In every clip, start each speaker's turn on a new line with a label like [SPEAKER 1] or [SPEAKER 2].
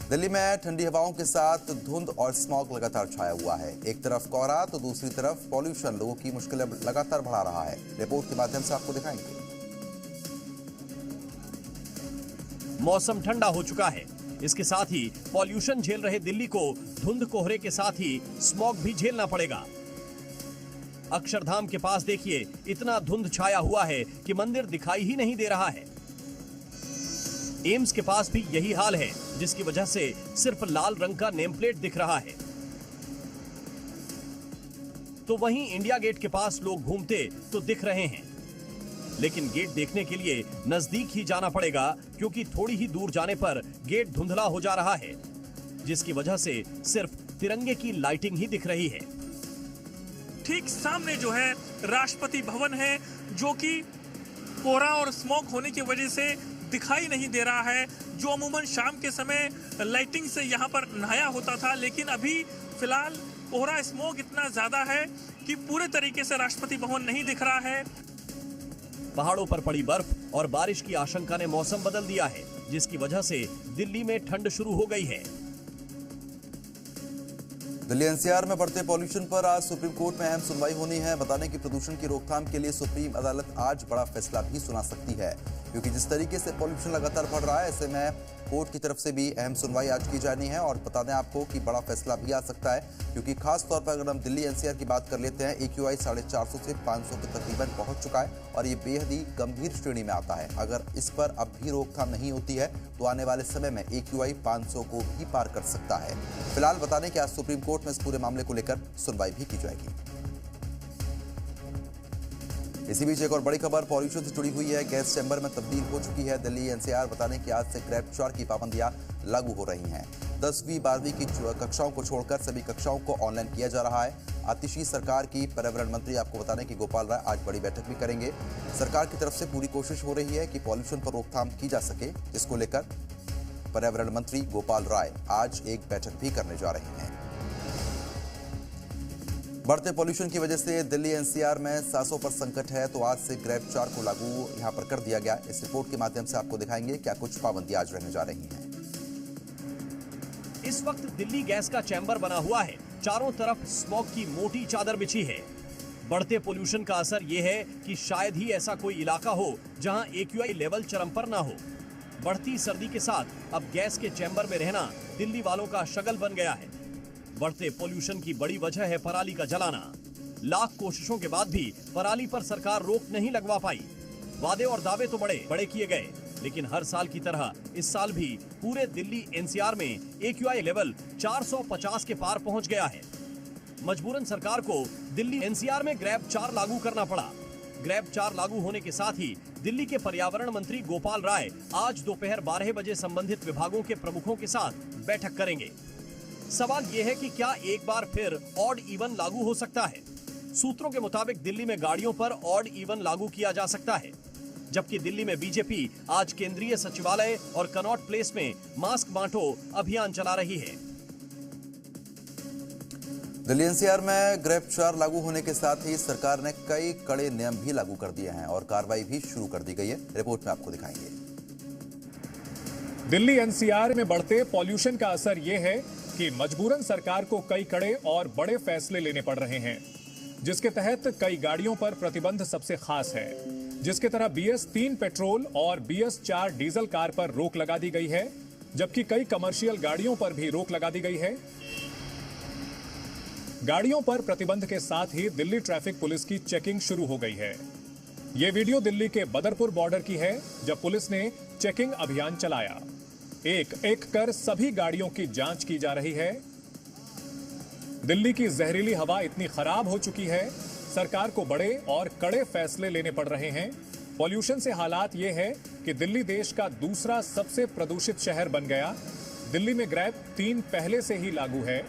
[SPEAKER 1] दिल्ली में ठंडी हवाओं के साथ धुंध और स्मॉग लगातार छाया हुआ है। एक तरफ कोहरा तो दूसरी तरफ पॉल्यूशन लोगों की मुश्किलें लगातार बढ़ा रहा है। रिपोर्ट के माध्यम से आपको दिखाएंगे।
[SPEAKER 2] मौसम ठंडा हो चुका है, इसके साथ ही पॉल्यूशन झेल रहे दिल्ली को धुंध कोहरे के साथ ही स्मॉग भी झेलना पड़ेगा। अक्षरधाम के पास देखिए, इतना धुंध छाया हुआ है कि मंदिर दिखाई ही नहीं दे रहा है। एम्स के पास भी यही हाल है, जिसकी वजह से सिर्फ लाल रंग का नेम प्लेट दिख रहा है। तो वहीं इंडिया गेट के पास लोग घूमते तो दिख रहे हैं, लेकिन गेट देखने के लिए नजदीक ही जाना पड़ेगा, क्योंकि थोड़ी ही दूर जाने पर गेट धुंधला हो जा रहा है, जिसकी वजह से सिर्फ तिरंगे की लाइटिंग ही दिख रही है।
[SPEAKER 3] ठीक सामने जो है राष्ट्रपति भवन है, जो कि कोहरा और स्मॉग होने की वजह से दिखाई नहीं दे रहा है, जो अमूमन शाम के समय लाइटिंग से यहाँ पर नहाया होता था, लेकिन अभी फिलहाल कोहरा स्मॉग इतना ज्यादा है कि पूरे तरीके से राष्ट्रपति भवन नहीं दिख रहा है।
[SPEAKER 2] पहाड़ों पर पड़ी बर्फ और बारिश की आशंका ने मौसम बदल दिया है, जिसकी वजह से दिल्ली में ठंड शुरू हो गई है।
[SPEAKER 1] दिल्ली एनसीआर में बढ़ते पॉल्यूशन पर आज सुप्रीम कोर्ट में अहम सुनवाई होनी है। बताने की प्रदूषण की रोकथाम के लिए सुप्रीम अदालत आज बड़ा फैसला भी सुना सकती है, क्योंकि जिस तरीके से पॉल्यूशन लगातार बढ़ रहा है, ऐसे में कोर्ट की तरफ से भी अहम सुनवाई आज की जानी है। और बता दें आपको कि बड़ा फैसला भी आ सकता है, क्योंकि खास तौर पर अगर हम दिल्ली एनसीआर की बात कर लेते हैं, AQI 450 से 500 के तकरीबन पहुंच चुका है और ये बेहद ही गंभीर श्रेणी में आता है। अगर इस पर अब भी रोकथाम नहीं होती है तो आने वाले समय में AQI 500 को भी पार कर सकता है। फिलहाल बता दें कि आज सुप्रीम कोर्ट में इस पूरे मामले को लेकर सुनवाई भी की जाएगी। इसी बीच एक और बड़ी खबर पॉल्यूशन से जुड़ी हुई है। गैस चैम्बर में तब्दील हो चुकी है दिल्ली एनसीआर। बताने कि आज से ग्रेड 4 की पाबंदियां लागू हो रही हैं। 10वीं 12वीं की कक्षाओं को छोड़कर सभी कक्षाओं को ऑनलाइन किया जा रहा है। आतिशी सरकार की पर्यावरण मंत्री आपको बताने कि गोपाल राय आज बड़ी बैठक भी करेंगे। सरकार की तरफ से पूरी कोशिश हो रही है कि पॉल्यूशन पर रोकथाम की जा सके, जिसको लेकर पर्यावरण मंत्री गोपाल राय आज एक बैठक भी करने जा रहे हैं। बढ़ते पॉल्यूशन की वजह से दिल्ली एनसीआर में सांसों पर संकट है, तो आज से ग्रेड 4 को लागू यहां पर कर दिया गया। इस रिपोर्ट के माध्यम से आपको दिखाएंगे क्या कुछ पाबंदियां आज रहने जा रही हैं।
[SPEAKER 2] इस वक्त दिल्ली गैस का चैम्बर बना हुआ है, चारों तरफ स्मॉग की मोटी चादर बिछी है। बढ़ते पोल्यूशन का असर यह है कि शायद ही ऐसा कोई इलाका हो जहां AQI लेवल चरम पर ना हो। बढ़ती सर्दी के साथ अब गैस के चैम्बर में रहना दिल्ली वालों का शगल बन गया है। बढ़ते पोल्यूशन की बड़ी वजह है पराली का जलाना। लाख कोशिशों के बाद भी पराली पर सरकार रोक नहीं लगवा पाई। वादे और दावे तो बड़े बड़े किए गए, लेकिन हर साल की तरह इस साल भी पूरे दिल्ली एनसीआर में AQI लेवल 450 के पार पहुंच गया है। मजबूरन सरकार को दिल्ली एनसीआर में ग्रेड 4 लागू करना पड़ा। ग्रेड 4 लागू होने के साथ ही दिल्ली के पर्यावरण मंत्री गोपाल राय आज दोपहर 12 बजे संबंधित विभागों के प्रमुखों के साथ बैठक करेंगे। सवाल यह है कि क्या एक बार फिर ऑड इवन लागू हो सकता है। सूत्रों के मुताबिक दिल्ली में गाड़ियों पर ऑड इवन लागू किया जा सकता है, जबकि दिल्ली में बीजेपी आज केंद्रीय सचिवालय और कनॉट प्लेस में मास्क बांटो अभियान चला रही है।
[SPEAKER 1] दिल्ली एनसीआर में ग्रेड 4 लागू होने के साथ ही सरकार ने कई कड़े नियम भी लागू कर दिए हैं और कार्रवाई भी शुरू कर दी गई है। रिपोर्ट में आपको दिखाएंगे।
[SPEAKER 4] दिल्ली एनसीआर में बढ़ते पॉल्यूशन का असर यह है कि मजबूरन सरकार को कई कड़े और बड़े फैसले लेने पड़ रहे हैं, जिसके तहत कई गाड़ियों पर प्रतिबंध सबसे खास है, जिसके तरह BS3 पेट्रोल और BS4 डीजल कार पर रोक लगा दी गई है, जबकि कई कमर्शियल गाड़ियों पर भी रोक लगा दी गई है। गाड़ियों पर प्रतिबंध के साथ ही दिल्ली ट्रैफिक पुलिस की चेकिंग शुरू हो गई है। ये वीडियो दिल्ली के बदरपुर बॉर्डर की है, जब पुलिस ने चेकिंग अभियान चलाया। एक एक कर सभी गाड़ियों की जांच की जा रही है। दिल्ली की जहरीली हवा इतनी खराब हो चुकी है, सरकार को बड़े और कड़े फैसले लेने पड़ रहे हैं। पॉल्यूशन से हालात ये है कि दिल्ली देश का दूसरा सबसे प्रदूषित शहर बन गया। दिल्ली में ग्रेड 3 पहले से ही लागू है।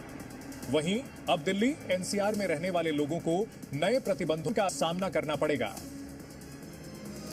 [SPEAKER 4] वहीं अब दिल्ली एनसीआर में रहने वाले लोगों को नए प्रतिबंधों का सामना करना पड़ेगा।